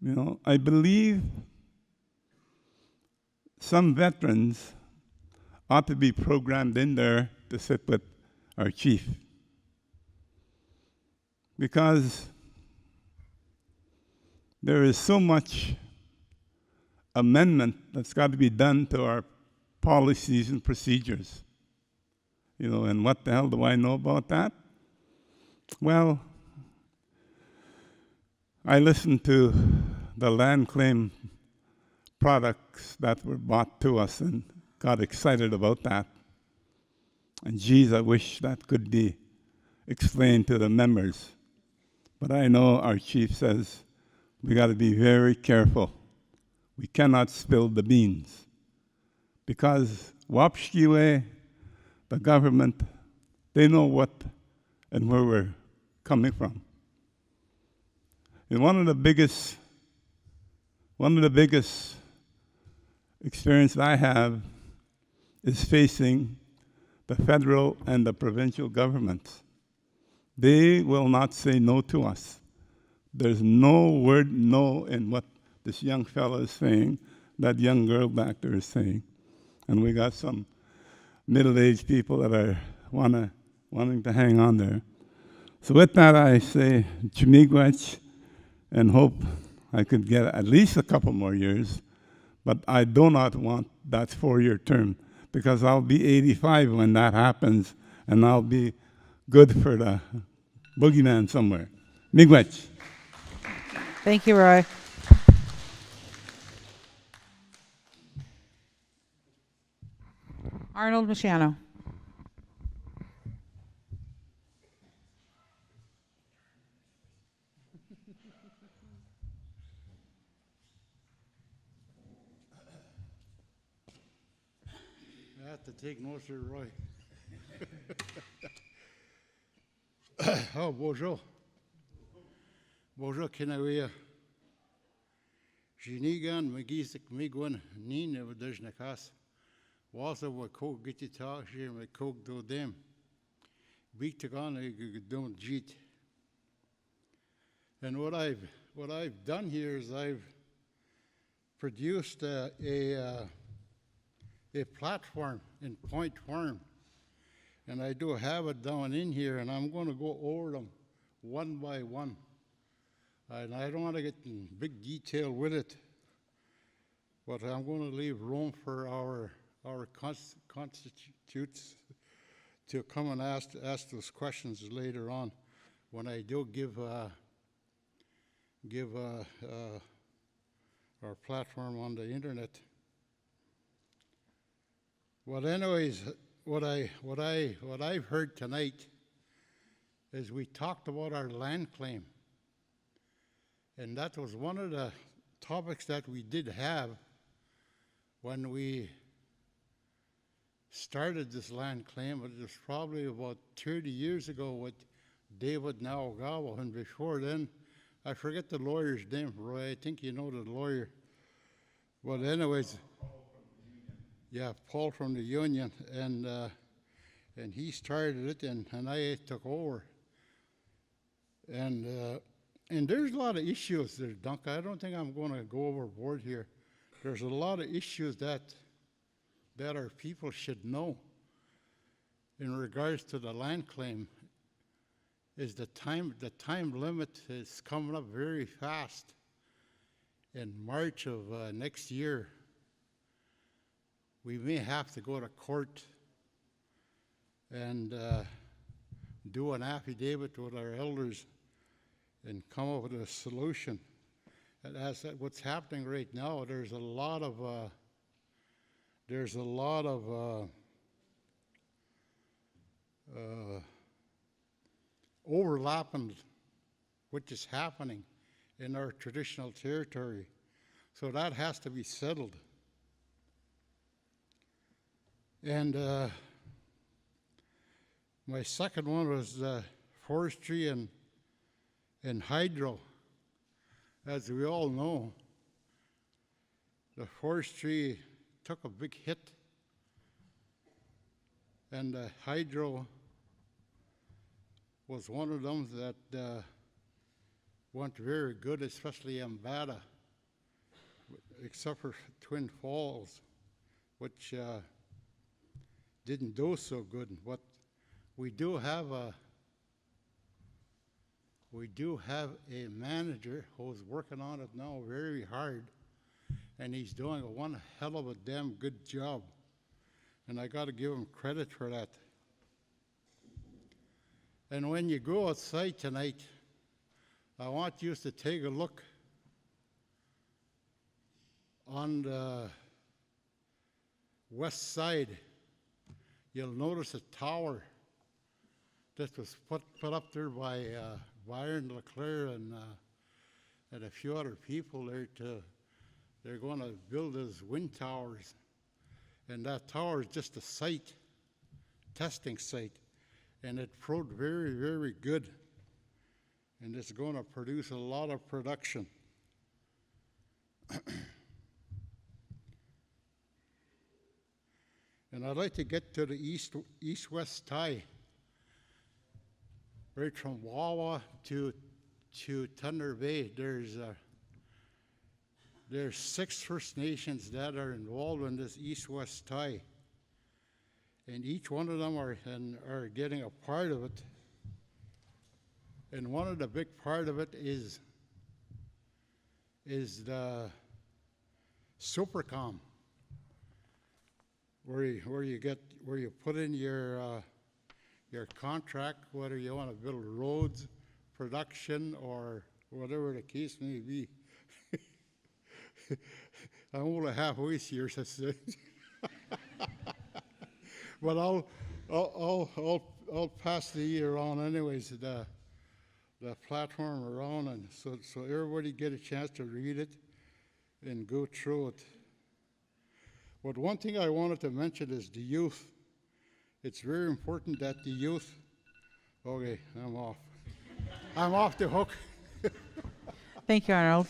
Speaker 11: You know, I believe some veterans ought to be programmed in there to sit with our chief. Because there is so much amendment that's got to be done to our policies and procedures. You know, and what the hell do I know about that? Well, I listened to the land claim products that were brought to us and got excited about that. And geez, I wish that could be explained to the members. But I know our chief says we got to be very careful. We cannot spill the beans. Because Wapshkiwe, the government, they know what and where we're coming from. And one of the biggest experience I have is facing the federal and the provincial governments. They will not say no to us. There's no word no in what this young fellow is saying, that young girl back there is saying. And we got some middle-aged people that are wanting to hang on there. So with that, I say Chimigwech, and hope I could get at least a couple more years. But I do not want that 4-year term, because I'll be 85 when that happens, and I'll be good for the boogeyman somewhere. Miigwech.
Speaker 1: Thank you, Roy. Arnold Machano.
Speaker 6: I have to take notes here, Roy. Oh, bonjour. Bonjour, Kenawea. Jinigan, Magisik, Migwan, Nina, Vadajnakas. Wasa, what coke get you talk here, my coke do them. Big Tagan, don't jeet. And what I've done here is I've produced a platform in point form. And I do have it down in here, and I'm going to go over them one by one. And I don't want to get in big detail with it, but I'm going to leave room for our
Speaker 12: our constitutes to come and ask those questions later on when I do give our platform on the internet. Well, anyways, what I've heard tonight is we talked about our land claim, and that was one of the topics that we did have when we started this land claim. It was probably about 30 years ago with David Naogawa, and before then, I forget the lawyer's name, Roy. I think you know the lawyer. But anyways, yeah, Paul from the union, and he started it, and I took over. And there's a lot of issues there, Duncan. I don't think I'm going to go overboard here. There's a lot of issues that our people should know in regards to the land claim. Is the time limit is coming up very fast. In March of next year, we may have to go to court and do an affidavit with our elders and come up with a solution. And as what's happening right now, there's a lot of overlapping which is happening in our traditional territory. So that has to be settled. And my second one was forestry and hydro. As we all know, the forestry took a big hit, and the hydro was one of them that went very good, especially Ambata, except for Twin Falls, which didn't do so good. But we do have a manager who's working on it now very hard, and he's doing one hell of a damn good job, and I got to give him credit for that. And when you go outside tonight, I want you to take a look on the west side. You'll notice a tower that was put up there by Byron LeClaire and a few other people there. They're going to build those wind towers, and that tower is just a site, testing site, and it proved very, very good, and it's going to produce a lot of production. And I'd like to get to the east-west tie, right from Wawa to Thunder Bay. There's 6 First Nations that are involved in this east-west tie, and each one of them are getting a part of it. And one of the big part of it is the Supercom, where you put in your contract, whether you want to build roads, production, or whatever the case may be. I'm only halfway here, so but I'll pass the year on anyways. The platform around, and so everybody get a chance to read it and go through it. But one thing I wanted to mention is the youth. It's very important that the youth. Okay, I'm off. I'm off the hook.
Speaker 1: Thank you, Arnold.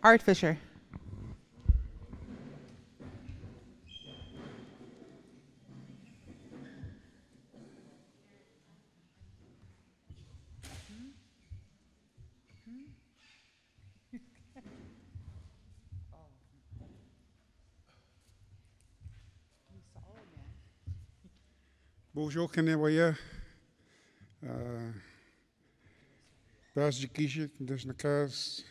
Speaker 1: Art Fisher.
Speaker 13: Bonjour, Kanewaya.
Speaker 12: Vazjikisha, Dishnakas,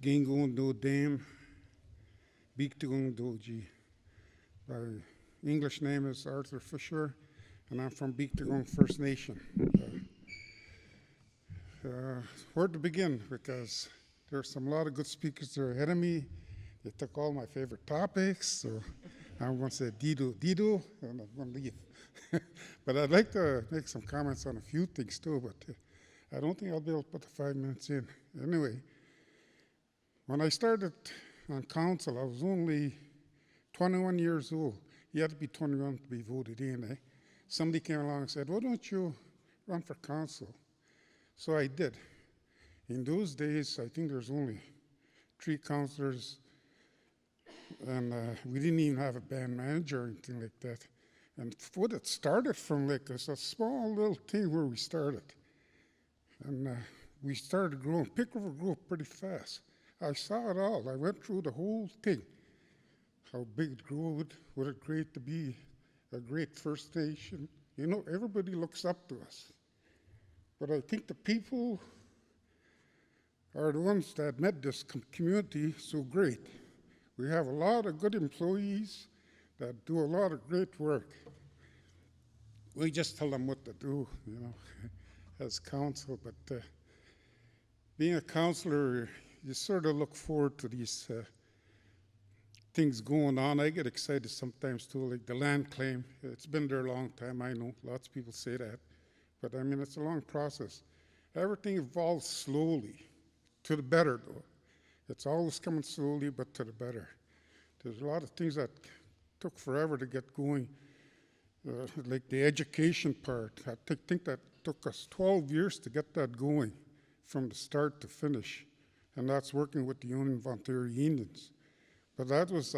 Speaker 12: Gingun do Dame, Biktung Doji. My English name is Arthur Fisher, and I'm from Biktung First Nation. Where to begin? Because there's a lot of good speakers there ahead of me. They took all my favorite topics, so I'm going to say Dido, and I'm going to leave. But I'd like to make some comments on a few things too, but I don't think I'll be able to put the 5 minutes in. Anyway, when I started on council, I was only 21 years old. You had to be 21 to be voted in. Eh? Somebody came along and said, why don't you run for council? So I did. In those days, I think there's only 3 councillors, and we didn't even have a band manager or anything like that. And what it started from like a small little thing where we started. And we started growing. Pick River grew pretty fast. I saw it all. I went through the whole thing. How big it grew, what it great to be a great First Nation. You know, everybody looks up to us. But I think the people are the ones that made this community so great. We have a lot of good employees that do a lot of great work. We just tell them what to do, you know, as council. But being a councillor, you sort of look forward to these things going on. I get excited sometimes too, like the land claim. It's been there a long time, I know. Lots of people say that. But I mean, it's a long process. Everything evolves slowly, to the better though. It's always coming slowly, but to the better. There's a lot of things that took forever to get going, like the education part. I think that took us 12 years to get that going from the start to finish. And that's working with the Union of Ontario Unions. But that was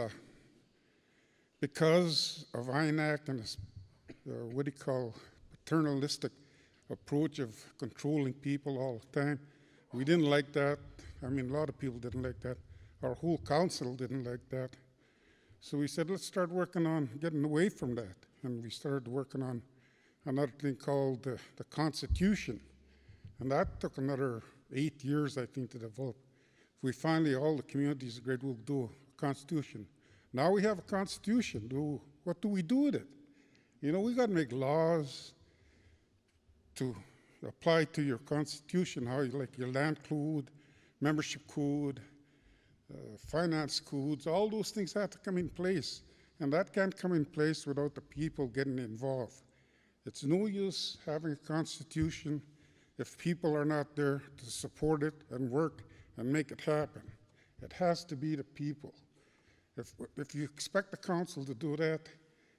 Speaker 12: because of INAC and this, what do you call, paternalistic approach of controlling people all the time. We didn't like that. I mean, a lot of people didn't like that. Our whole council didn't like that. So we said, let's start working on getting away from that. And we started working on another thing called the Constitution. And that took another 8 years, I think, to develop. We finally, all the communities agreed we'll do a Constitution. Now we have a Constitution. What do we do with it? You know, we got to make laws to apply to your Constitution, how you like your land code, membership code, finance codes, all those things have to come in place. And that can't come in place without the people getting involved. It's no use having a Constitution if people are not there to support it and work and make it happen. It has to be the people. If you expect the council to do that,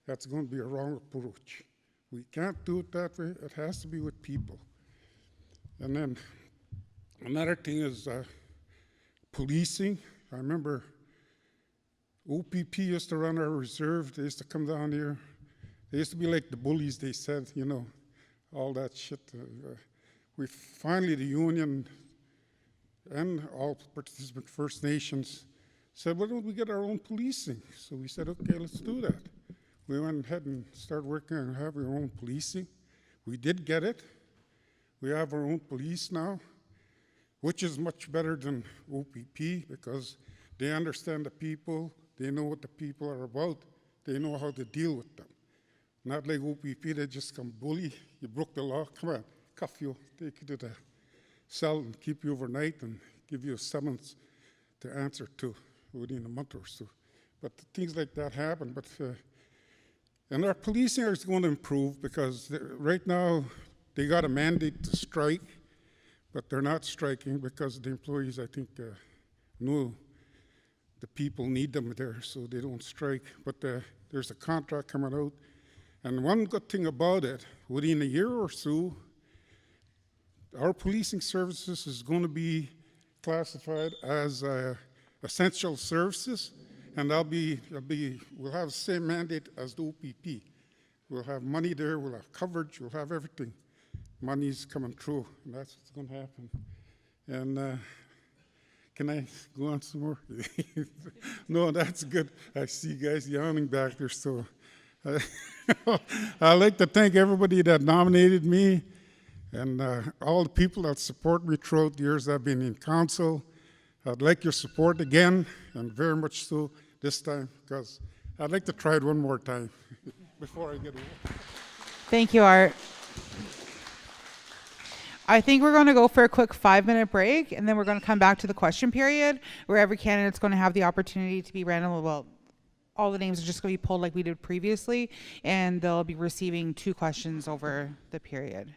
Speaker 12: that's going to be a wrong approach. We can't do it that way. It has to be with people. And then another thing is policing. I remember OPP used to run our reserve. They used to come down here. They used to be like the bullies, they said, you know, all that shit. We finally, the union and all participant First Nations said, why don't we get our own policing? So we said, okay, let's do that. We went ahead and started working on having our own policing. We did get it. We have our own police now, which is much better than OPP because they understand the people, they know what the people are about, they know how to deal with them. Not like OPP, they just come bully, you broke the law, come on, cuff you, take you to the cell and keep you overnight and give you a summons to answer to within a month or so. But things like that happen. But and our policing is going to improve because right now they got a mandate to strike, but they're not striking because the employees, I think, know the people need them there, so they don't strike. But there's a contract coming out. And one good thing about it, within a year or so, our policing services is going to be classified as essential services, and we'll have the same mandate as the OPP. We'll have money there, we'll have coverage, we'll have everything. Money's coming through, and that's what's going to happen. And can I go on some more? No, that's good. I see you guys yawning back there, so I'd like to thank everybody that nominated me.
Speaker 13: And all the people that support me throughout the years I've been in council, I'd like your support again, and very much so this time, because I'd like to try it one more time before I get away.
Speaker 1: Thank you, Art. I think we're going to go for a quick 5-minute break, and then we're going to come back to the question period, where every candidate's going to have the opportunity to be randomly, well, all the names are just going to be pulled like we did previously, and they'll be receiving 2 questions over the period.